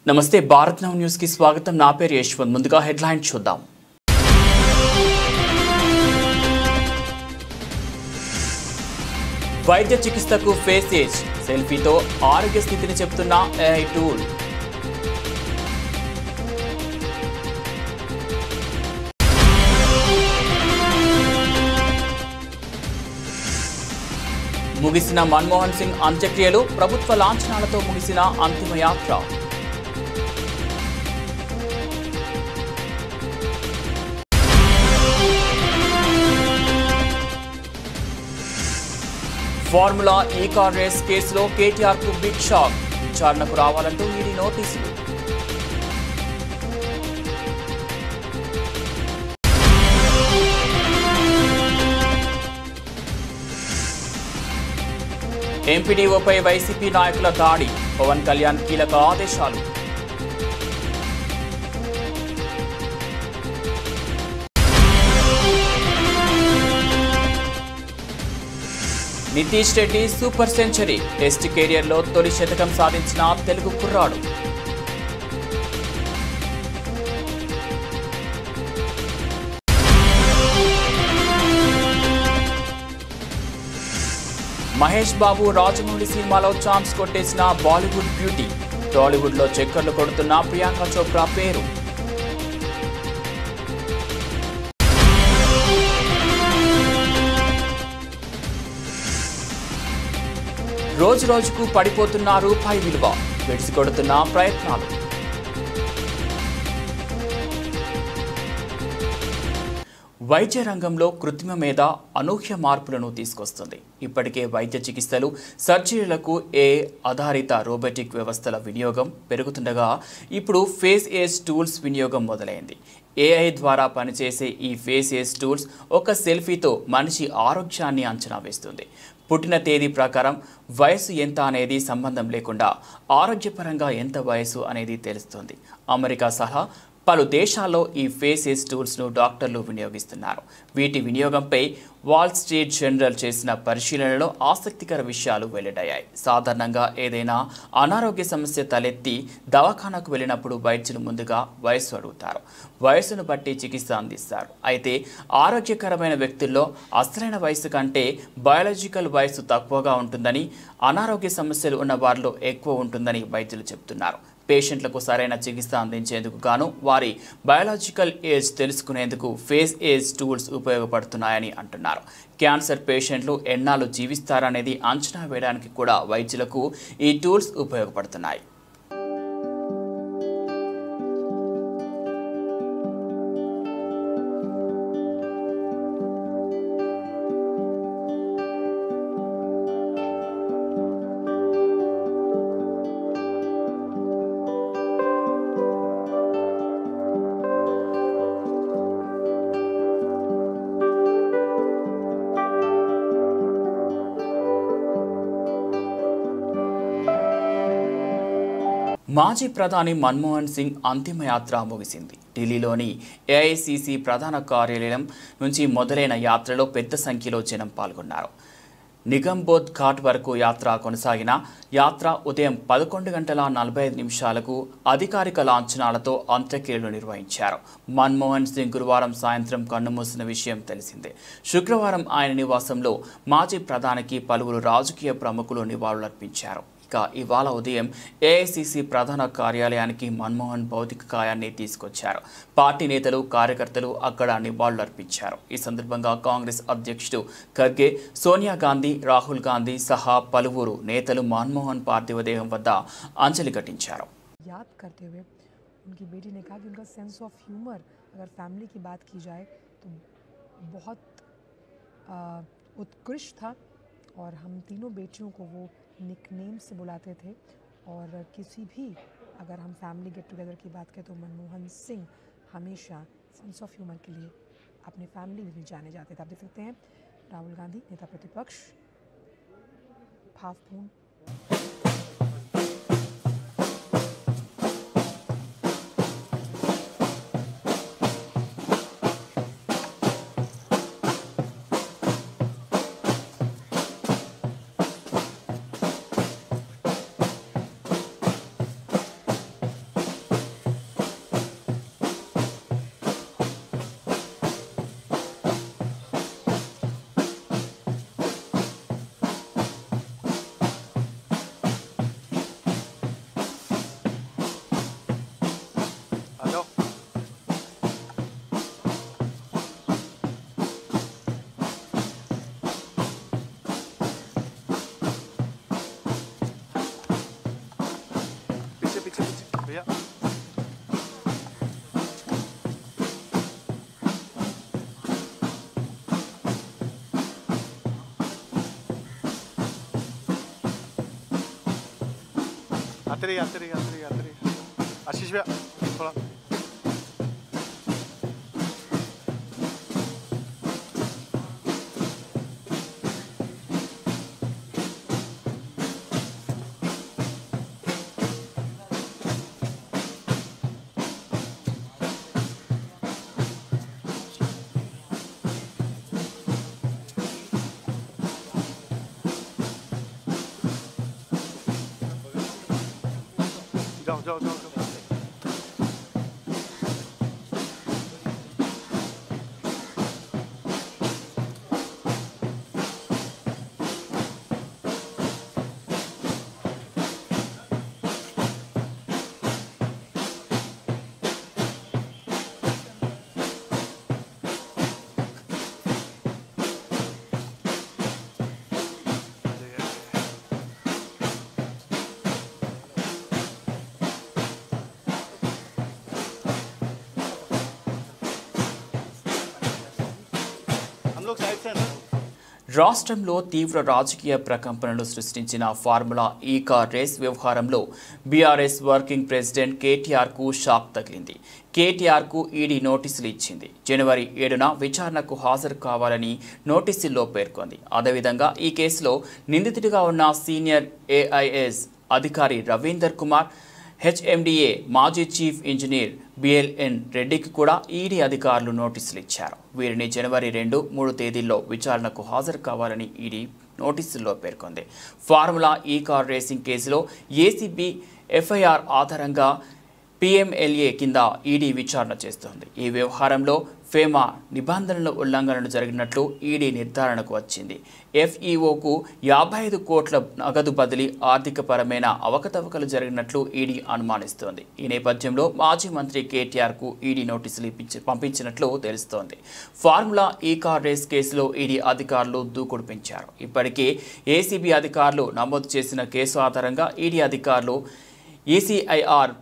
నమస్తే Bharat now news కి స్వాగతం. నా పేరు యశ్వంత్. ముందుగా హెడ్లైన్ చూద్దాం. వైద్య చికిత్సకు ఫేసేజ్ సెల్ఫీతో ఆరోగ్య స్థితిని చెప్తున్న ఏఐ టూల్. ముగిసిన మన్మోహన్ సింగ్ అంత్యక్రియలు, ప్రభుత్వ లాంఛనాలతో ముగిసిన అంతిమ యాత్ర. ఫార్ములా ఈ కార్ రేస్ కేసులో కేటీఆర్ కు బిగ్ షాక్. విచారణకు రావాలంటూ ఈడీ నోటీసులు. ఎంపీడీఓపై వైసీపీ నాయకుల దాడి, పవన్ కళ్యాణ్ కీలక ఆదేశాలు. Nitish Reddy super century, test కెరియర్లో తొలి శతకం సాధించిన తెలుగు కుర్రాడు. మహేష్ బాబు రాజమౌళి సినిమాలో ఛాన్స్ కొట్టేసిన బాలీవుడ్ బ్యూటీ, టాలీవుడ్ లో చక్కర్లు కొడుతున్న ప్రియాంక చోప్రా పేరు. రోజు రోజుకు పడిపోతున్న రూపాయి విలువ, విడిసికొడుతున్న ప్రయత్నాలు. వైద్య రంగంలో కృత్రిమ మేధ అనూహ్య మార్పులను తీసుకొస్తుంది. ఇప్పటికే వైద్య చికిత్సలు, సర్జరీలకు ఆధారిత రోబోటిక్ వ్యవస్థల వినియోగం పెరుగుతుండగా ఇప్పుడు ఫేస్ ఏజ్ టూల్స్ వినియోగం మొదలైంది. ఏఐ ద్వారా పనిచేసే ఈ ఫేస్ ఏజ్ టూల్స్ ఒక సెల్ఫీతో మనిషి ఆరోగ్యాన్ని అంచనా వేస్తుంది. పుట్టిన తేదీ ప్రకారం వయసు ఎంత అనేది సంబంధం లేకుండా ఆరోగ్యపరంగా ఎంత వయసు అనేది తెలుస్తుంది. అమెరికా సహా పలు దేశాల్లో ఈ ఫేస్ ఏజ్ టూల్స్ను డాక్టర్లు వినియోగిస్తున్నారు. వీటి వినియోగంపై వాల్ స్ట్రీట్ జర్నల్ చేసిన పరిశీలనలో ఆసక్తికర విషయాలు వెల్లడయ్యాయి. సాధారణంగా ఏదైనా అనారోగ్య సమస్య తలెత్తి దవాఖానకు వెళ్ళినప్పుడు వైద్యులు ముందుగా వయసు అడుగుతారు. వయసును బట్టి చికిత్స అందిస్తారు. అయితే ఆరోగ్యకరమైన వ్యక్తుల్లో అసలైన వయసు కంటే బయాలజికల్ వయసు తక్కువగా ఉంటుందని, అనారోగ్య సమస్యలు ఉన్న వారిలో ఎక్కువ ఉంటుందని వైద్యులు చెబుతున్నారు. పేషెంట్లకు సరైన చికిత్స అందించేందుకు గాను వారి బయాలజికల్ ఏజ్ తెలుసుకునేందుకు ఫేస్ ఏజ్ టూల్స్ ఉపయోగపడుతున్నాయని అంటున్నారు. క్యాన్సర్ పేషెంట్లు ఎన్నాళ్ళు జీవిస్తారనేది అంచనా వేయడానికి కూడా వైద్యులకు ఈ టూల్స్ ఉపయోగపడుతున్నాయి. మాజీ ప్రధాని మన్మోహన్ సింగ్ అంతిమ యాత్ర ముగిసింది. ఢిల్లీలోని ఏఐసిసి ప్రధాన కార్యాలయం నుంచి మొదలైన యాత్రలో పెద్ద సంఖ్యలో జనం పాల్గొన్నారు. నిగంబోధ్ ఘాట్ వరకు యాత్ర కొనసాగిన యాత్ర ఉదయం 11:45 అధికారిక లాంఛనాలతో అంత్యక్రియలు నిర్వహించారు. మన్మోహన్ సింగ్ గురువారం సాయంత్రం కన్నుమూసిన విషయం తెలిసిందే. శుక్రవారం ఆయన నివాసంలో మాజీ ప్రధానికి పలువురు రాజకీయ ప్రముఖులు నివాళులర్పించారు. ఇక ఇవాళ ఉదయం ఏఐసిసి ప్రధాన కార్యాలయానికి మన్మోహన్ భౌతిక కాయాన్ని తీసుకొచ్చారు. పార్టీ నేతలు, కార్యకర్తలు అక్కడ నివాళులర్పించారు. ఈ సందర్భంగా కాంగ్రెస్ అధ్యక్షుడు ఖర్గే, సోనియా గాంధీ, రాహుల్ గాంధీ సహా పలువురు నేతలు మన్మోహన్ పార్థివ దేహం వద్ద అంజలి ఘటించారు. याद करते हुए उनकी बेटी ने कहा कि उनका सेंस ऑफ ह्यूमर, अगर फैमिली की बात की जाए तो बहुत उत्कृष्ट था और हम तीनों बेटियों को वो निकनेम से बुलाते थे और किसी भी अगर हम फैमिली गेट टुगेदर की बात करें तो मनमोहन सिंह हमेशा सेंस ऑफ ह्यूमर के लिए अपने फैमिली में भी जाने जाते थे. आप देख सकते हैं राहुल गांधी, नेता प्रतिपक्ष, भावपूर्ण भैया आते रहिए आते रहिए आते रहिए आते रहिए आशीष भैया थोड़ा जाओ जाओ जाओ जाओ हम लोग साइड से हैं ना రాష్ట్రంలో తీవ్ర రాజకీయ ప్రకంపనలు సృష్టించిన ఫార్ములా ఈ కార్ రేస్ వ్యవహారంలో బీఆర్ఎస్ వర్కింగ్ ప్రెసిడెంట్ కేటీఆర్కు షాక్ తగిలింది. కేటీఆర్కు ఈడీ నోటీసులు ఇచ్చింది. జనవరి 7న విచారణకు హాజరు కావాలని నోటీసుల్లో పేర్కొంది. అదేవిధంగా ఈ కేసులో నిందితుడిగా ఉన్న సీనియర్ ఏఐఎస్ అధికారి రవీందర్ కుమార్, హెచ్ఎండిఏ మాజీ చీఫ్ ఇంజనీర్ బిఎల్ఎన్ రెడ్డికి కూడా ఈడీ అధికారులు నోటీసులు ఇచ్చారు. వీరిని జనవరి 2, 3 తేదీల్లో విచారణకు హాజరు కావాలని ఈడీ నోటీసుల్లో పేర్కొంది. ఫార్ములా ఈ కార్ రేసింగ్ కేసులో ఏసీబీ ఎఫ్ఐఆర్ ఆధారంగా పీఎంఎల్ఏ కింద ఈడీ విచారణ చేస్తోంది. ఈ వ్యవహారంలో ఫేమా నిబంధనల ఉల్లంఘనలు జరిగినట్లు ఈడీ నిర్ధారణకు వచ్చింది. ఎఫ్ఈఓకు 55 కోట్ల నగదు బదిలీ, ఆర్థికపరమైన అవకతవకలు జరిగినట్లు ఈడీ అనుమానిస్తోంది. ఈ నేపథ్యంలో మాజీ మంత్రి కేటీఆర్కు ఈడీ నోటీసులు పంపించినట్లు తెలుస్తోంది. ఫార్ములా ఈ కార్ రేస్ కేసులో ఈడీ అధికారులు దూకుడు పెంచారు. ఇప్పటికే ఏసీబీ అధికారులు నమోదు చేసిన కేసు ఆధారంగా ఈడీ అధికారులు ECIR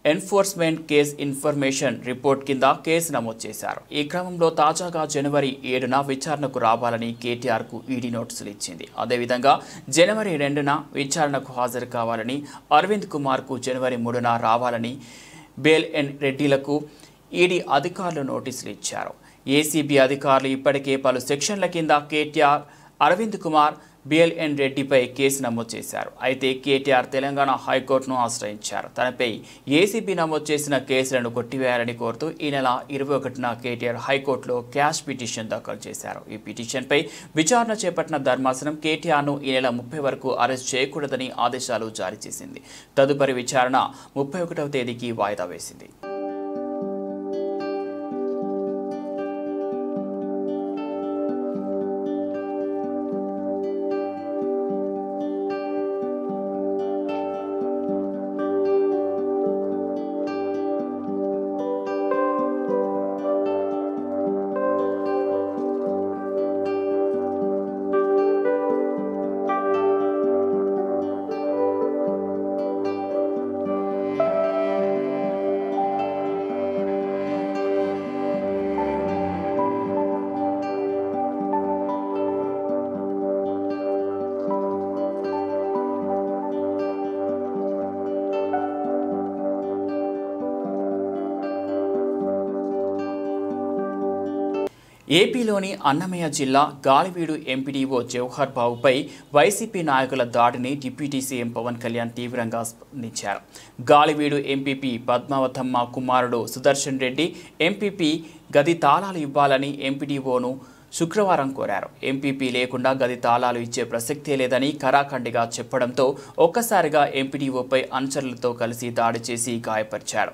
enforcement case information report కింద కేసు నమోదు చేశారు. ఈ క్రమంలో తాజాగా జనవరి 7న విచారణకు రావాలని కేటీఆర్కు ఈడీ నోటీసులు ఇచ్చింది. అదేవిధంగా జనవరి 2న విచారణకు హాజరు కావాలని, అరవింద్ కుమార్కు జనవరి 3న రావాలని బిఎల్ఎన్ రెడ్డిలకు ఈడీ అధికారులు నోటీసులు ఇచ్చారు. ఏసీబీ అధికారులు ఇప్పటికే పలు సెక్షన్ల కింద కేటీఆర్, అరవింద్ కుమార్, బిఎల్ఎన్ రెడ్డిపై కేసు నమోదు చేశారు. అయితే కేటీఆర్ తెలంగాణ హైకోర్టును ఆశ్రయించారు. తనపై ఏసీబీ నమోదు చేసిన కేసులను కొట్టివేయాలని కోరుతూ ఈ నెల 21న కేటీఆర్ హైకోర్టులో క్యాష్ పిటిషన్ దాఖలు చేశారు. ఈ పిటిషన్పై విచారణ చేపట్టిన ధర్మాసనం కేటీఆర్ను ఈ నెల 30 వరకు అరెస్ట్ చేయకూడదని ఆదేశాలు జారీ చేసింది. తదుపరి విచారణ 31వ తేదీకి వాయిదా వేసింది. ఏపీలోని అన్నమయ్య జిల్లా గాలివీడు ఎంపీడీఓ జవహర్ బాబుపై వైసీపీ నాయకుల దాడిని డిప్యూటీ సీఎం పవన్ కళ్యాణ్ తీవ్రంగా స్పందించారు. గాలివీడు ఎంపీపీ పద్మావతమ్మ కుమారుడు సుదర్శన్ రెడ్డి ఎంపీపీ గది తాళాలు ఇవ్వాలని ఎంపీడీఓను శుక్రవారం కోరారు. ఎంపీపీ లేకుండా గది తాళాలు ఇచ్చే ప్రసక్తే లేదని కరాఖండిగా చెప్పడంతో ఒక్కసారిగా ఎంపీడీఓపై అనుచరులతో కలిసి దాడి చేసి గాయపరిచారు.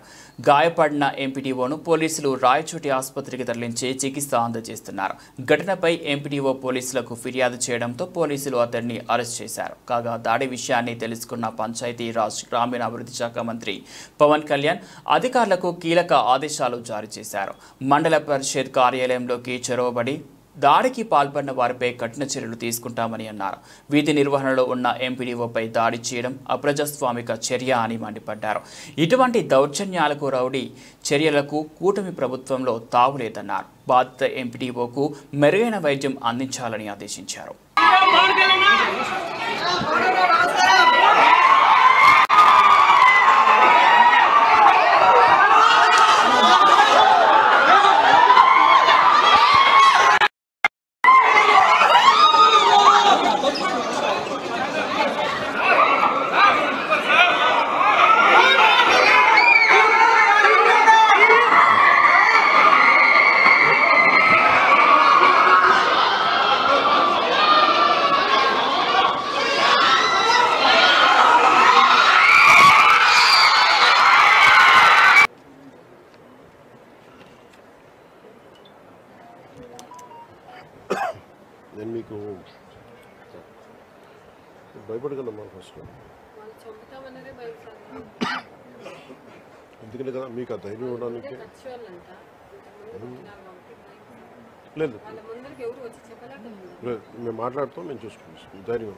గాయపడిన ఎంపీడీఓను పోలీసులు రాయచోటి ఆసుపత్రికి తరలించి చికిత్స అందజేస్తున్నారు. ఘటనపై ఎంపీడీఓ పోలీసులకు ఫిర్యాదు చేయడంతో పోలీసులు అతడిని అరెస్ట్ చేశారు. కాగా దాడి విషయాన్ని తెలుసుకున్న పంచాయతీరాజ్ గ్రామీణాభివృద్ధి శాఖ మంత్రి పవన్ కళ్యాణ్ అధికారులకు కీలక ఆదేశాలు జారీ చేశారు. మండల పరిషత్ కార్యాలయంలోకి చొరవబడి దాడికి పాల్పడిన వారిపై కఠిన చర్యలు తీసుకుంటామని అన్నారు. వీధి నిర్వహణలో ఉన్న ఎంపీడీఓపై దాడి చేయడం అప్రజాస్వామిక చర్య అని మండిపడ్డారు. ఇటువంటి దౌర్జన్యాలకు, రౌడీ చర్యలకు కూటమి ప్రభుత్వంలో తావులేదన్నారు. బాధిత ఎంపీడీఓకు మెరుగైన వైద్యం అందించాలని ఆదేశించారు. నేను మీకు భయపడగలమ్మా ఫస్ట్ ఎందుకంటే కదా మీకు ఆ ధైర్యం ఇవ్వడానికి లేదు మేము మాట్లాడుతాం, మేము చూసుకుంటాం. ధైర్యం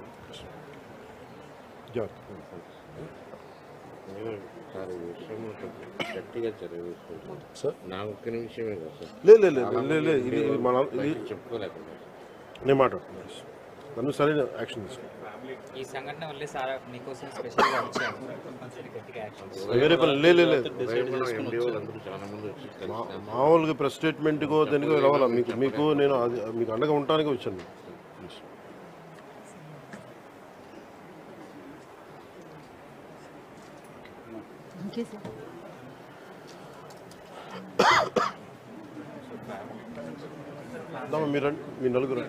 గట్టిగా చర్య సార్ నా ఒక్క నిమిషమే కదా సార్. లేదు ఇది మన చెప్పుకోలేకుండా నేను మాట్లాడుతున్నాను. నన్ను సరైన యాక్షన్ తీసుకుంటాను. ఈ సంఘటన వల్లే సార్ మీకోసం స్పెషల్గా వచ్చాము. గట్టిగా యాక్షన్ వేరే పని లేదు. చాలా మంది వచ్చి మామూలుగా ప్రెస్ స్టేట్మెంట్కో దేనికో రావాలా మీకు నేను అది మీకు అండగా ఉండటానికి వచ్చాను. మీరు మీ నలుగురు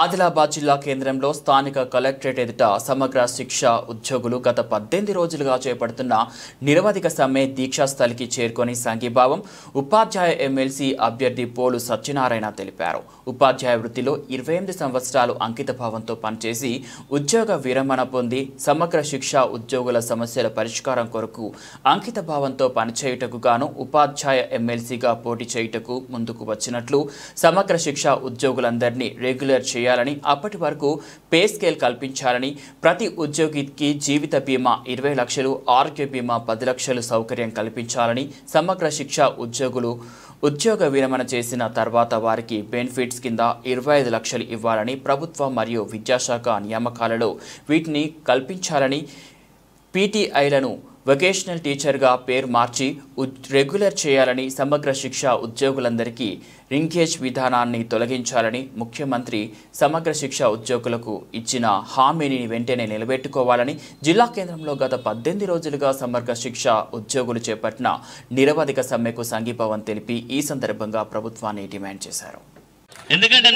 ఆదిలాబాద్ జిల్లా కేంద్రంలో స్థానిక కలెక్టరేట్ ఎదుట సమగ్ర శిక్ష ఉద్యోగులు గత 18 రోజులుగా చేపడుతున్న నిరవధిక సమ్మె దీక్షాస్థలికి చేరుకొని సంఘీభావం ఉపాధ్యాయ ఎమ్మెల్సీ అభ్యర్థి పోలు సత్యనారాయణ తెలిపారు. ఉపాధ్యాయ వృత్తిలో 28 సంవత్సరాలు అంకితభావంతో పనిచేసి ఉద్యోగ విరమణ పొంది సమగ్ర శిక్ష ఉద్యోగుల సమస్యల పరిష్కారం కొరకు అంకితభావంతో పనిచేయుటకు గాను ఉపాధ్యాయ ఎమ్మెల్సీగా పోటీ చేయుటకు ముందుకు వచ్చినట్లు, సమగ్ర శిక్ష ఉద్యోగులందరినీ రెగ్యులర్ చేయాలని, అప్పటి వరకు పే స్కేల్ కల్పించాలని, ప్రతి ఉద్యోగికి జీవిత బీమా 20 లక్షలు, ఆరోగ్య బీమా 10 లక్షలు సౌకర్యం కల్పించాలని, సమగ్ర శిక్ష ఉద్యోగులు ఉద్యోగ విరమణ చేసిన తర్వాత వారికి బెనిఫిట్స్ కింద 25 లక్షలు ఇవ్వాలని, ప్రభుత్వ మరియు విద్యాశాఖ నియామకాలలో వీటిని కల్పించాలని, పీటీఐలను వొకేషనల్ టీచర్గా పేరు మార్చి రెగ్యులర్ చేయాలని, సమగ్ర శిక్ష ఉద్యోగులందరికీ రింకేజ్ విధానాన్ని తొలగించాలని, ముఖ్యమంత్రి సమగ్ర శిక్ష ఉద్యోగులకు ఇచ్చిన హామీని వెంటనే నిలబెట్టుకోవాలని జిల్లా కేంద్రంలో గత 18 రోజులుగా సమగ్ర శిక్ష ఉద్యోగులు చేపట్టిన నిరవధిక సమ్మెకు సంఘీభావం తెలిపి ఈ సందర్భంగా ప్రభుత్వాన్ని డిమాండ్ చేశారు. ఎందుకంటే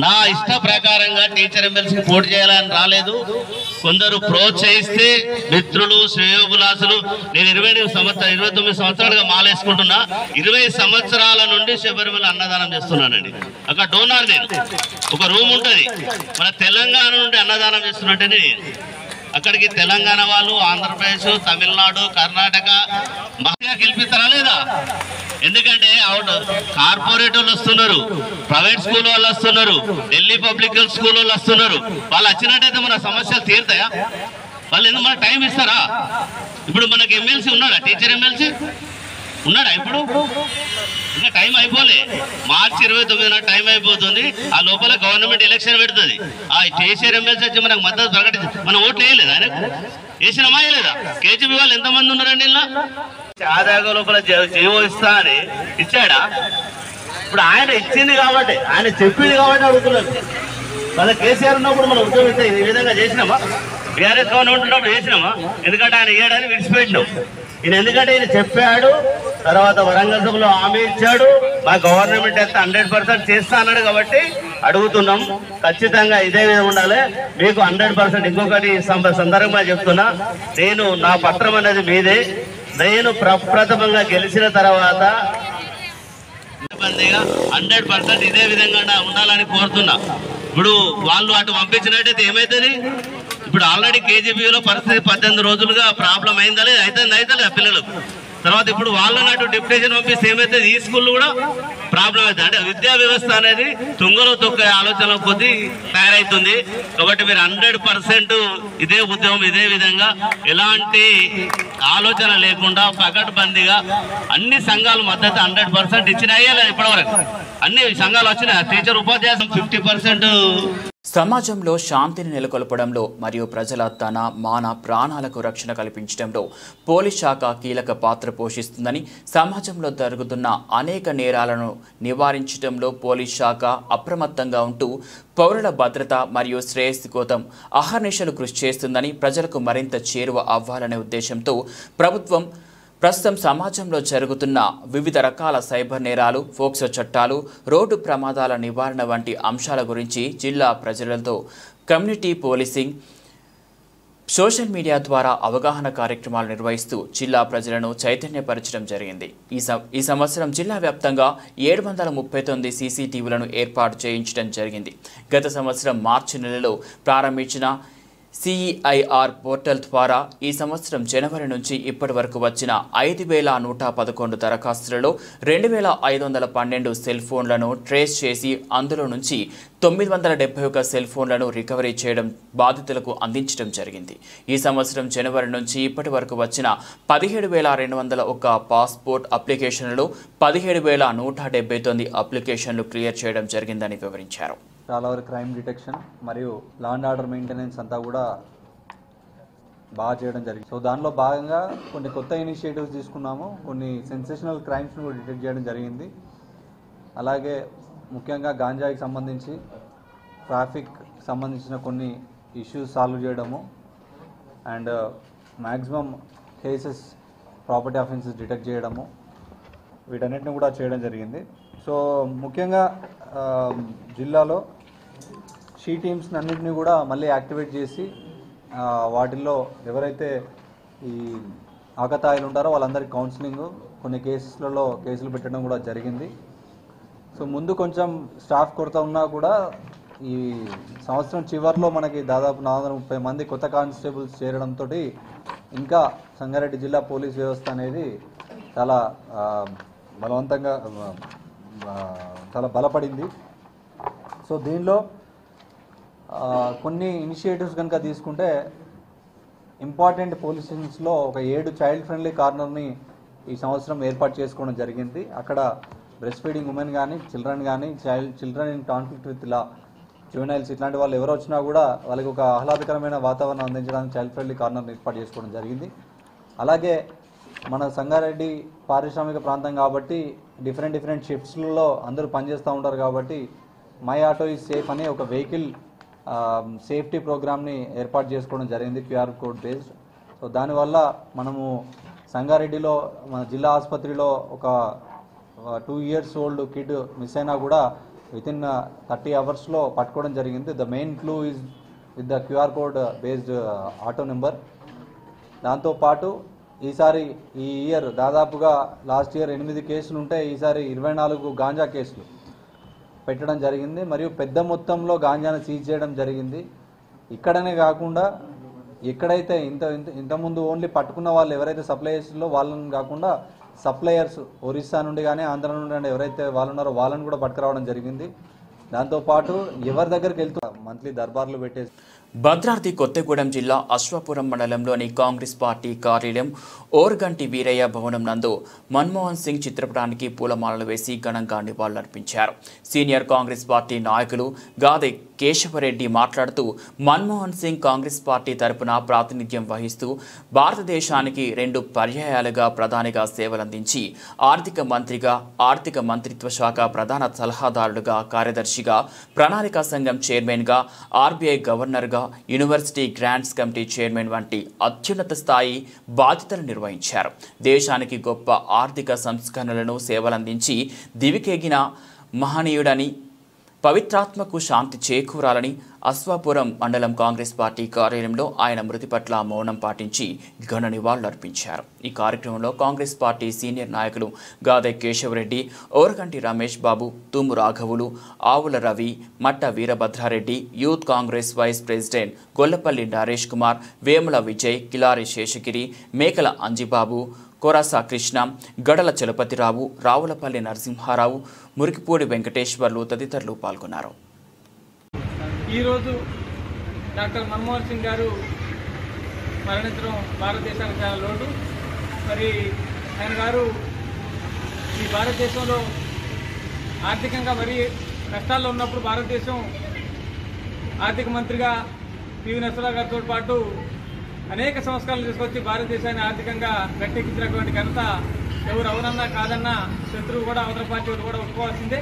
నా ఇష్ట ప్రకారంగా టీచర్ ఎమ్మెల్సీకి పోటీ చేయాలని రాలేదు. కొందరు ప్రోత్సహిస్తే మిత్రులు, శ్రేయోభిలాసులు, నేను 29 సంవత్సరాలుగా మాలేసుకుంటున్నా. 20 సంవత్సరాల నుండి శబరిమల అన్నదానం చేస్తున్నానండి. అక్కడ డోనార్ నేను, ఒక రూమ్ ఉంటుంది. మన తెలంగాణ నుండి అన్నదానం చేస్తున్నట్టే అక్కడికి తెలంగాణ వాళ్ళు, ఆంధ్రప్రదేశ్, తమిళనాడు, కర్ణాటక బాగా గెలిపిస్తారా లేదా? ఎందుకంటే కార్పొరేట్ వాళ్ళు వస్తున్నారు, ప్రైవేట్ స్కూల్ వాళ్ళు వస్తున్నారు, ఢిల్లీ పబ్లిక్ స్కూల్ వాళ్ళు వస్తున్నారు. వాళ్ళు వచ్చినట్టయితే మన సమస్యలు తీరుతాయా? వాళ్ళు ఎందుకు మన టైం ఇస్తారా? ఇప్పుడు మనకి ఎమ్మెల్సీ ఉన్నాడా? టీచర్ ఎమ్మెల్సీ ఉన్నాడా? ఇప్పుడు ఇంకా టైం అయిపోలే. మార్చి 29న టైం అయిపోతుంది. ఆ లోపల గవర్నమెంట్ ఎలక్షన్ పెడుతుంది. ఆ టీచర్ ఎమ్మెల్సీ వచ్చి మనకు మద్దతు ప్రకటించి మనం ఓట్లు వేయలేదు. ఆయన వేసినమా వేయలేదా? కేజీబీ వాళ్ళు ఎంతమంది ఉన్నారండి ఇలా? ఆదాయ లోపల జీవో ఇస్తా అని ఇచ్చాడా? ఇప్పుడు ఆయన ఇచ్చింది కాబట్టి, ఆయన చెప్పింది కాబట్టి అడుగుతున్నారు. మన కేసీఆర్ ఉన్నప్పుడు మనం ఉద్యోగం ఈ విధంగా చేసినామా? బీఆర్ఎస్ గవర్నమెంట్ ఉన్నప్పుడు చేసినామా? ఎందుకంటే ఆయన ఇయ్యడానికి విడిచిపెట్టినాం. ఈయన ఎందుకంటే ఈయన చెప్పాడు, తర్వాత వరంగల్ సభలో హామీ ఇచ్చాడు, మా గవర్నమెంట్ అయితే 100% చేస్తా అన్నాడు కాబట్టి అడుగుతున్నాం. ఖచ్చితంగా ఇదే విధంగా ఉండాలి. మీకు 100% ఇంకొకటి సందర్భంగా చెప్తున్నా, నేను నా పత్రం అనేది మీదే. నేను ప్రప్రథమంగా గెలిచిన తర్వాత 100% ఇదే విధంగా ఉండాలని కోరుతున్నా. ఇప్పుడు వాళ్ళు అటు పంపించినట్టయితే ఏమవుతుంది? ఇప్పుడు ఆల్రెడీ కేజీబీలో పరిస్థితి 18 రోజులుగా ప్రాబ్లం అయిందా లేదు? అయితే పిల్లలు తర్వాత ఇప్పుడు వాళ్ళని అటు డిప్యుటేషన్ పంపిస్తే ఏమైతుంది? ఈ స్కూల్ కూడా ప్రాబ్లం అవుతుంది. అంటే విద్యా వ్యవస్థ అనేది తుంగలో తొక్కే ఆలోచన కొద్దీ తయారవుతుంది. కాబట్టి మీరు 100% ఇదే ఉద్యమం ఇదే విధంగా ఎలాంటి ఆలోచన లేకుండా పకడ్బందీగా అన్ని సంఘాలు మద్దతు 100% ఇచ్చినాయే లేదు ఇప్పటివరకు. అన్ని సంఘాలు వచ్చినాయి. టీచర్ ఉపాధ్యాయులు 50%. సమాజంలో శాంతిని నెలకొల్పడంలో మరియు ప్రజల తన మాన ప్రాణాలకు రక్షణ కల్పించడంలో పోలీస్ శాఖ కీలక పాత్ర పోషిస్తుందని, సమాజంలో జరుగుతున్న అనేక నేరాలను నివారించడంలో పోలీస్ శాఖ అప్రమత్తంగా ఉంటూ పౌరుల భద్రత మరియు శ్రేయస్సు కోసం అహర్నిశలు కృషి చేస్తుందని, ప్రజలకు మరింత చేరువ అవ్వాలనే ఉద్దేశంతో ప్రభుత్వం ప్రస్తుతం సమాజంలో జరుగుతున్న వివిధ రకాల సైబర్ నేరాలు, ఫోక్సో చట్టాలు, రోడ్డు ప్రమాదాల నివారణ వంటి అంశాల గురించి జిల్లా ప్రజలతో కమ్యూనిటీ పోలీసింగ్, సోషల్ మీడియా ద్వారా అవగాహన కార్యక్రమాలు నిర్వహిస్తూ జిల్లా ప్రజలను చైతన్యపరచడం జరిగింది. ఈ సంవత్సరం జిల్లా వ్యాప్తంగా 739 సీసీటీవీలను ఏర్పాటు చేయించడం జరిగింది. గత సంవత్సరం మార్చి నెలలో ప్రారంభించిన సిఈఐఆర్ పోర్టల్ ద్వారా ఈ సంవత్సరం జనవరి నుంచి ఇప్పటి వరకు వచ్చిన 5,111 దరఖాస్తులలో 2,512 సెల్ ఫోన్లను ట్రేస్ చేసి అందులో నుంచి 971 సెల్ ఫోన్లను రికవరీ చేయడం, బాధితులకు అందించడం జరిగింది. ఈ సంవత్సరం జనవరి నుంచి ఇప్పటి వరకు వచ్చిన 17,201 పాస్పోర్ట్ అప్లికేషన్లలో 17,179 అప్లికేషన్లు క్లియర్ చేయడం జరిగిందని వివరించారు. చాలా వరకు క్రైమ్ డిటెక్షన్ మరియు లా అండ్ ఆర్డర్ మెయింటెనెన్స్ అంతా కూడా బాగా చేయడం జరిగింది. సో దానిలో భాగంగా కొన్ని కొత్త ఇనిషియేటివ్స్ తీసుకున్నాము. కొన్ని సెన్సేషనల్ క్రైమ్స్ను కూడా డిటెక్ట్ చేయడం జరిగింది. అలాగే ముఖ్యంగా గాంజాయికి సంబంధించి ట్రాఫిక్ సంబంధించిన కొన్ని ఇష్యూస్ సాల్వ్ చేయడము and maximum cases property offences detect చేయడము, వీటన్నిటిని కూడా చేయడం జరిగింది. సో ముఖ్యంగా జిల్లాలో షీ టీమ్స్ని అన్నింటినీ కూడా మళ్ళీ యాక్టివేట్ చేసి వాటిల్లో ఎవరైతే ఈ ఆకతాయిలు ఉంటారో వాళ్ళందరికీ కౌన్సిలింగ్, కొన్ని కేసులలో కేసులు పెట్టడం కూడా జరిగింది. సో ముందు కొంచెం స్టాఫ్ కొరత ఉన్నా కూడా ఈ సంవత్సరం చివరిలో మనకి దాదాపు 430 మంది కొత్త కానిస్టేబుల్స్ చేరడంతో ఇంకా సంగారెడ్డి జిల్లా పోలీస్ వ్యవస్థ అనేది చాలా బలవంతంగా చాలా బలపడింది. సో దీనిలో కొన్ని ఇనిషియేటివ్స్ కనుక తీసుకుంటే ఇంపార్టెంట్ పోలీస్ స్టేషన్స్లో ఒక 7 చైల్డ్ ఫ్రెండ్లీ కార్నర్ని ఈ సంవత్సరం ఏర్పాటు చేసుకోవడం జరిగింది. అక్కడ బ్రెస్ట్ ఫీడింగ్ ఉమెన్ కానీ, చిల్డ్రన్ కానీ, children in conflict with law, juveniles ఇట్లాంటి వాళ్ళు ఎవరు వచ్చినా కూడా వాళ్ళకి ఒక ఆహ్లాదకరమైన వాతావరణం అందించడానికి చైల్డ్ ఫ్రెండ్లీ కార్నర్ని ఏర్పాటు చేసుకోవడం జరిగింది. అలాగే మన సంగారెడ్డి పారిశ్రామిక ప్రాంతం కాబట్టి డిఫరెంట్ షిఫ్ట్స్లలో అందరూ పనిచేస్తూ ఉంటారు కాబట్టి మై ఆటో ఈజ్ సేఫ్ అనే ఒక వెహికల్ సేఫ్టీ ప్రోగ్రామ్ని ఏర్పాటు చేసుకోవడం జరిగింది, క్యూఆర్ కోడ్ బేస్డ్. సో దానివల్ల మనము సంగారెడ్డిలో మన జిల్లా ఆసుపత్రిలో ఒక 2 years ఓల్డ్ కిడ్ మిస్ అయినా కూడా వితిన్ 30 hours పట్టుకోవడం జరిగింది. The main clue is with the QR code based auto number. దాంతోపాటు ఈసారి ఈ ఇయర్ దాదాపుగా లాస్ట్ ఇయర్ 8 కేసులు ఉంటే ఈసారి 24 గాంజా కేసులు పెట్టడం జరిగింది. మరియు పెద్ద మొత్తంలో గాంజాను సీజ్ చేయడం జరిగింది. ఇక్కడనే కాకుండా ఎక్కడైతే ఇంతకుముందు ఓన్లీ పట్టుకున్న వాళ్ళు ఎవరైతే సప్లయర్స్లో వాళ్ళని కాకుండా సప్లయర్స్ ఒరిస్సా నుండి కానీ ఆంధ్ర నుండి కానీ ఎవరైతే వాళ్ళు ఉన్నారో వాళ్ళని కూడా పట్టుకురావడం జరిగింది. దాంతోపాటు ఎవరి దగ్గరికి వెళ్తూ మంత్లీ దర్బార్లు పెట్టేసి భద్రాద్రి కొత్తగూడెం జిల్లా అశ్వాపురం మండలంలోని కాంగ్రెస్ పార్టీ కార్యాలయం ఓర్గంటి వీరయ్య భవనం నందు మన్మోహన్ సింగ్ చిత్రపటానికి పూలమాలలు వేసి ఘనంగా నివాళులర్పించారు. సీనియర్ కాంగ్రెస్ పార్టీ నాయకులు గాదె కేశవరెడ్డి మాట్లాడుతూ మన్మోహన్ సింగ్ కాంగ్రెస్ పార్టీ తరపున ప్రాతినిధ్యం వహిస్తూ భారతదేశానికి 2 పర్యాయాలుగా ప్రధానిగా సేవలందించి ఆర్థిక మంత్రిగా, ఆర్థిక మంత్రిత్వ శాఖ ప్రధాన సలహాదారుడుగా, కార్యదర్శిగా, ప్రణాళికా సంఘం చైర్మన్గా, ఆర్బీఐ గవర్నర్గా, యూనివర్సిటీ గ్రాంట్స్ కమిటీ చైర్మన్ వంటి అత్యున్నత స్థాయి బాధ్యతలు నిర్వహించారు. దేశానికి గొప్ప ఆర్థిక సంస్కరణలను సేవలందించి దివికెగిన మహనీయుడని, పవిత్రాత్మకు శాంతి చేకూరాలని అశ్వాపురం మండలం కాంగ్రెస్ పార్టీ కార్యాలయంలో ఆయన మృతి పట్ల మౌనం పాటించి ఘన నివాళులర్పించారు. ఈ కార్యక్రమంలో కాంగ్రెస్ పార్టీ సీనియర్ నాయకులు గాదె కేశవరెడ్డి, ఓరగంటి రమేష్ బాబు, తూము రాఘవులు, Avula Ravi, Matta Veerabhadra Reddy, youth Congress vice president Gollapalli Naresh Kumar, Vemula Vijay, Kilari Seshagiri, Mekala Anjibabu, కోరాస Krishna, గడల చలపతిరావు, రావులపల్లి నరసింహారావు, మురికిపూడి వెంకటేశ్వర్లు తదితరులు పాల్గొన్నారు. ఈరోజు డాక్టర్ మన్మోహన్ సింగ్ గారు మరణించడం భారతదేశానికి చాలా లోటు. మరి ఆయన గారు ఈ భారతదేశంలో ఆర్థికంగా మరీ కష్టాల్లో ఉన్నప్పుడు భారతదేశం ఆర్థిక మంత్రిగా పివి నరసింహారావు గారితో పాటు అనేక సంస్కరణలు తీసుకొచ్చి భారతదేశాన్ని ఆర్థికంగా గట్టెక్కించినటువంటి ఘనత ఎవరు అవునన్నా కాదన్నా శత్రువు కూడా అవతల పార్టీ కూడా ఒప్పుకోవాల్సిందే.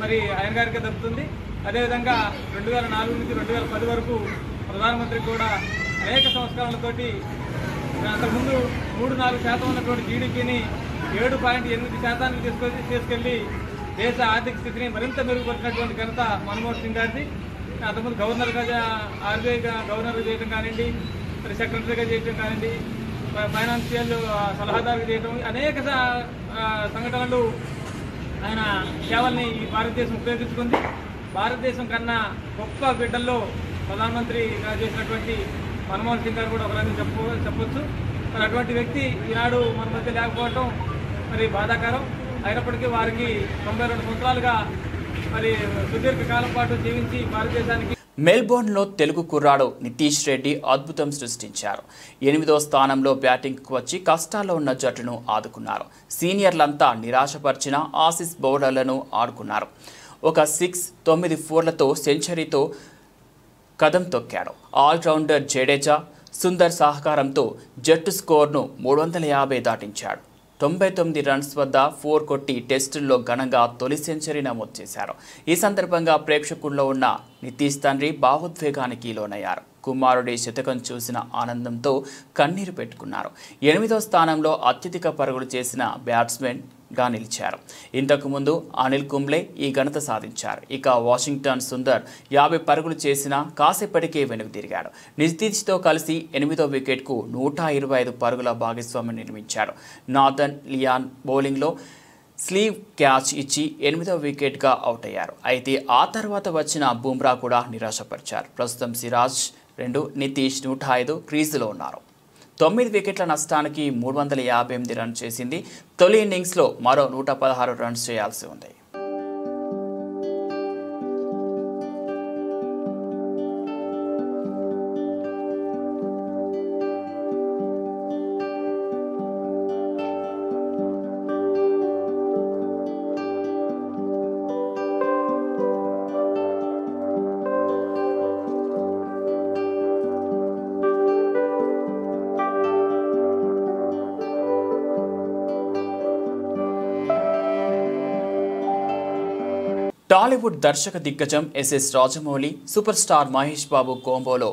మరి ఆయన గారికి దక్కుతుంది. అదేవిధంగా 2004 నుంచి 2010 వరకు ప్రధానమంత్రి కూడా అనేక సంస్కరణలతోటి అంతకుముందు 3-4% ఉన్నటువంటి జీడీపీని 7.8% తీసుకెళ్లి దేశ ఆర్థిక స్థితిని మరింత మెరుగుపరిచినటువంటి ఘనత మన్మోహన్ సింగ్ గారిది. అంతకుముందు గవర్నర్గా ఆర్బీఐగా గవర్నర్గా చేయడం కానివ్వండి, మరి సెక్రటరీగా చేయడం కానివ్వండి, ఫైనాన్షియల్ సలహాదారుగా చేయడం, అనేక సంఘటనలు ఆయన సేవల్ని ఈ భారతదేశం ఉపయోగించుకుంది. భారతదేశం కన్నా గొప్ప బిడ్డల్లో ప్రధానమంత్రిగా చేసినటువంటి మన్మోహన్ సింగ్ గారు కూడా ఒకరని చెప్పొచ్చు. మరి అటువంటి వ్యక్తి ఈనాడు మన మధ్య లేకపోవటం మరి బాధాకరం. అయినప్పటికీ వారికి 92 సంవత్సరాలుగా మరి సుదీర్ఘ కాలం పాటు జీవించి భారతదేశానికి. మెల్బోర్న్లో తెలుగు కుర్రాడు నితీష్ రెడ్డి అద్భుతం సృష్టించారు. 8వ స్థానంలో బ్యాటింగ్కు వచ్చి కష్టాల్లో ఉన్న జట్టును ఆదుకున్నారు. సీనియర్లంతా నిరాశపరిచిన ఆసీస్ బౌలర్లను ఆడుకున్నారు. ఒక 6, 9 4లతో సెంచరీతో కదం తొక్కాడు. ఆల్రౌండర్ జడేజా, సుందర్ సహకారంతో జట్టు స్కోర్ను 350 దాటించాడు. 99 రన్స్ వద్ద 4 కొట్టి టెస్టుల్లో ఘనంగా తొలి సెంచరీ నమోదు చేశారు. ఈ సందర్భంగా ప్రేక్షకుల్లో ఉన్న నితీష్ తండ్రి భావోద్వేగానికి లోనయ్యారు. కుమారుడి శతకం చూసిన ఆనందంతో కన్నీరు పెట్టుకున్నారు. 8వ స్థానంలో అత్యధిక పరుగులు చేసిన బ్యాట్స్మెన్గా నిలిచారు. ఇంతకుముందు అనిల్ కుంబ్లే ఈ ఘనత సాధించారు. ఇక వాషింగ్టన్ సుందర్ 50 పరుగులు చేసినా కాసేపటికే వెనుక తిరిగాడు. నితీష్తో కలిసి 8వ వికెట్కు 125 పరుగుల భాగస్వామ్యం నిర్మించాడు. నాథన్ లియాన్ బౌలింగ్లో స్లీవ్ క్యాచ్ ఇచ్చి 8వ వికెట్గా అవుట్ అయ్యారు. అయితే ఆ తర్వాత వచ్చిన బుమ్రా కూడా నిరాశపరిచారు. ప్రస్తుతం సిరాజ్ 2, నితీష్ 105 క్రీజులో ఉన్నారు. 9 వికెట్ల నష్టానికి 358 రన్స్ చేసింది. తొలి ఇన్నింగ్స్లో మరో 116 రన్స్ చేయాల్సి ఉంది. టాలీవుడ్ దర్శక దిగ్గజం ఎస్ఎస్ రాజమౌళి, సూపర్ స్టార్ మహేష్ బాబు కోంబోలో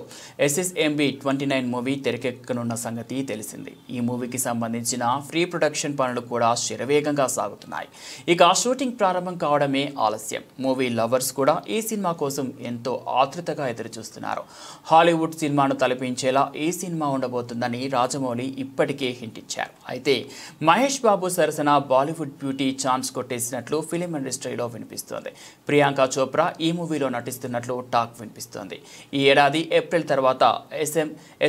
SSMB 29 మూవీ తెరకెక్కనున్న సంగతి తెలిసింది. ఈ మూవీకి సంబంధించిన ప్రీ ప్రొడక్షన్ పనులు కూడా శరవేగంగా సాగుతున్నాయి. ఇక షూటింగ్ ప్రారంభం కావడమే ఆలస్యం. మూవీ లవర్స్ కూడా ఈ సినిమా కోసం ఎంతో ఆతృతగా ఎదురుచూస్తున్నారు. హాలీవుడ్ సినిమాను తలపించేలా ఈ సినిమా ఉండబోతుందని రాజమౌళి ఇప్పటికే హింట్ ఇచ్చారు. అయితే మహేష్ బాబు సరసన బాలీవుడ్ బ్యూటీ ఛాన్స్ కొట్టేసినట్లు ఫిలిం ఇండస్ట్రీలో వినిపిస్తోంది. ప్రియాంక చోప్రా ఈ మూవీలో నటిస్తున్నట్లు టాక్ వినిపిస్తోంది. ఈ ఏడాది ఏప్రిల్ తర్వాత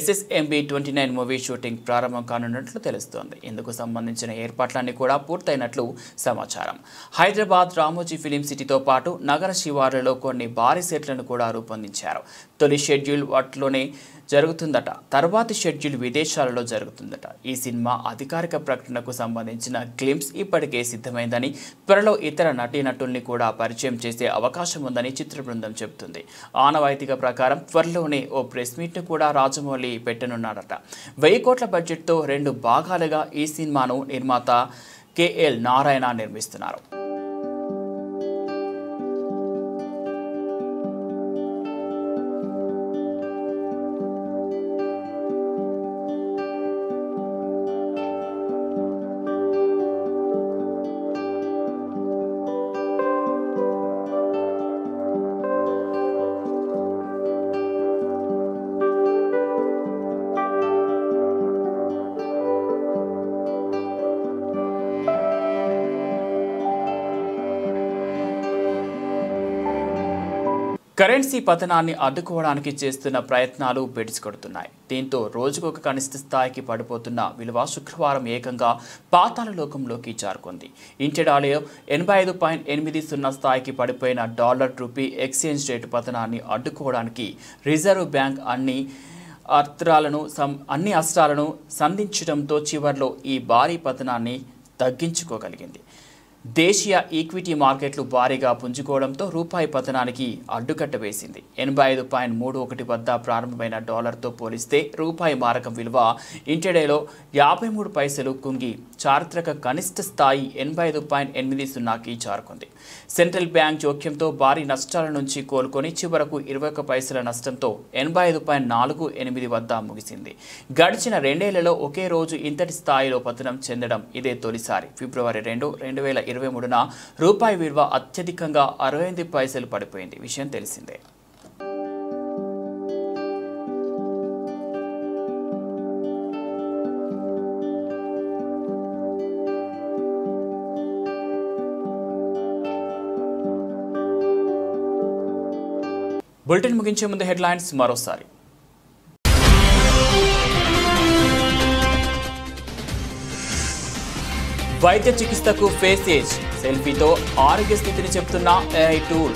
SSMB 29 మూవీ షూటింగ్ ప్రారంభం కానున్నట్లు తెలుస్తోంది. ఇందుకు సంబంధించిన ఏర్పాట్లన్నీ కూడా పూర్తయినట్లు సమాచారం. హైదరాబాద్ రామోజీ ఫిలిం సిటీతో పాటు నగర శివార్లలో కొన్ని భారీ సెట్లను కూడా రూపొందించారు. తొలి షెడ్యూల్ వాటిలోనే జరుగుతుందట. తర్వాతి షెడ్యూల్ విదేశాలలో జరుగుతుందట. ఈ సినిమా అధికారిక ప్రకటనకు సంబంధించిన గ్లింప్స్ ఇప్పటికే సిద్ధమైందని, త్వరలో ఇతర నటీనటుల్ని కూడా పరిచయం చేసే అవకాశం ఉందని చిత్ర బృందం చెబుతుంది. ఆనవాయితీగా ప్రకారం త్వరలోనే ఓ ప్రెస్ మీట్ను కూడా రాజమౌళి పెట్టనున్నాడట. 1000 కోట్ల బడ్జెట్తో 2 భాగాలుగా ఈ సినిమాను నిర్మాత KL నారాయణ నిర్మిస్తున్నారు. కరెన్సీ పతనాన్ని అడ్డుకోవడానికి చేస్తున్న ప్రయత్నాలు బెడిసికొడుతున్నాయి. దీంతో రోజుకొక కనిష్ట స్థాయికి పడిపోతున్న విలువ శుక్రవారం ఏకంగా పాతాళ లోకంలోకి జారుకుంది. ఇంటెడాలో 85.80 స్థాయికి పడిపోయిన డాలర్ రూపీ ఎక్స్చేంజ్ రేటు పతనాన్ని అడ్డుకోవడానికి రిజర్వ్ బ్యాంక్ అన్ని అస్త్రాలను సంధించడంతో చివర్లో ఈ భారీ పతనాన్ని తగ్గించుకోగలిగింది. దేశీయ ఈక్విటీ మార్కెట్లు భారీగా పుంజుకోవడంతో రూపాయి పతనానికి అడ్డుకట్ట వేసింది. 85.31 వద్ద ప్రారంభమైన డాలర్తో పోలిస్తే రూపాయి మారకం విలువ ఇంటర్డేలో 53 పైసలు కుంగి చారిత్రక కనిష్ట స్థాయి 85.80కి చేరుకుంది. సెంట్రల్ బ్యాంక్ జోక్యంతో భారీ నష్టాల నుంచి కోలుకొని చివరకు 21 పైసల నష్టంతో 85.48 వద్ద ముగిసింది. గడిచిన 2 ఏళ్లలో ఒకే రోజు ఇంతటి స్థాయిలో పతనం చెందడం ఇదే తొలిసారి. ఫిబ్రవరి 2, 2023న రూపాయి విలువ అత్యధికంగా 68 పైసలు పడిపోయింది. విషయం తెలిసిందే. బులెటిన్ ముగించే ముందు హెడ్లైన్స్ మరోసారి. వైద్య చికిత్సకు ఫేసేజ్ సెల్ఫీతో ఆరోగ్య స్థితిని చెప్తున్న ఏఐ టూల్.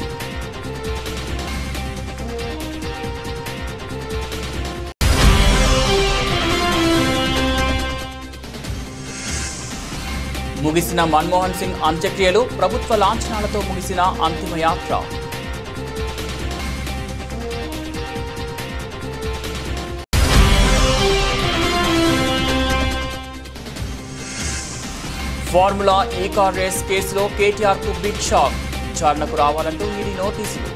ముగిసిన మన్మోహన్ సింగ్ అంత్యక్రియలు, ప్రభుత్వ లాంఛనాలతో ముగిసిన అంతిమ యాత్ర. ఫార్ములా ఈ కార్ రేస్ కేసులో కేటీఆర్కు బిగ్ షాక్. విచారణకు రావాలంటూ ఈడీ నోటీసులు.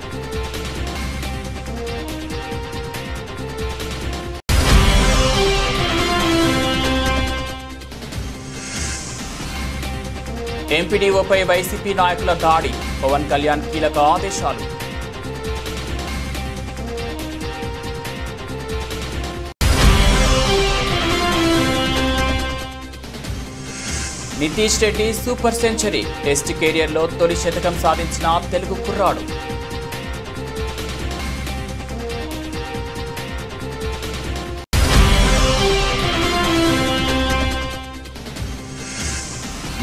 ఎంపీడీఓపై వైసీపీ నాయకుల దాడి, పవన్ కళ్యాణ్ కీలక ఆదేశాలు. Nitish Reddy super century, test కెరియర్లో తొలి శతకం సాధించిన తెలుగు కుర్రాడు.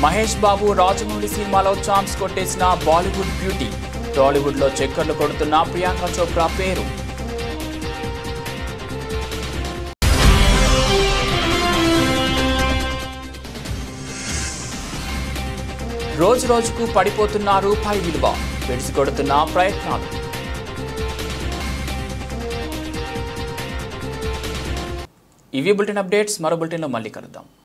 మహేష్ బాబు రాజమౌళి సినిమాలో ఛాన్స్ కొట్టేసిన బాలీవుడ్ బ్యూటీ, టాలీవుడ్లో చక్కర్లు కొడుతున్న ప్రియాంక చోప్రా పేరు. రోజు రోజుకు పడిపోతున్న రూపాయి విలువ, బెడిసికొడుతున్న ప్రయత్నాలు. ఇవి బులెటిన్ అప్డేట్స్. మరో బులెటిన్లో మళ్ళీ కలుద్దాం.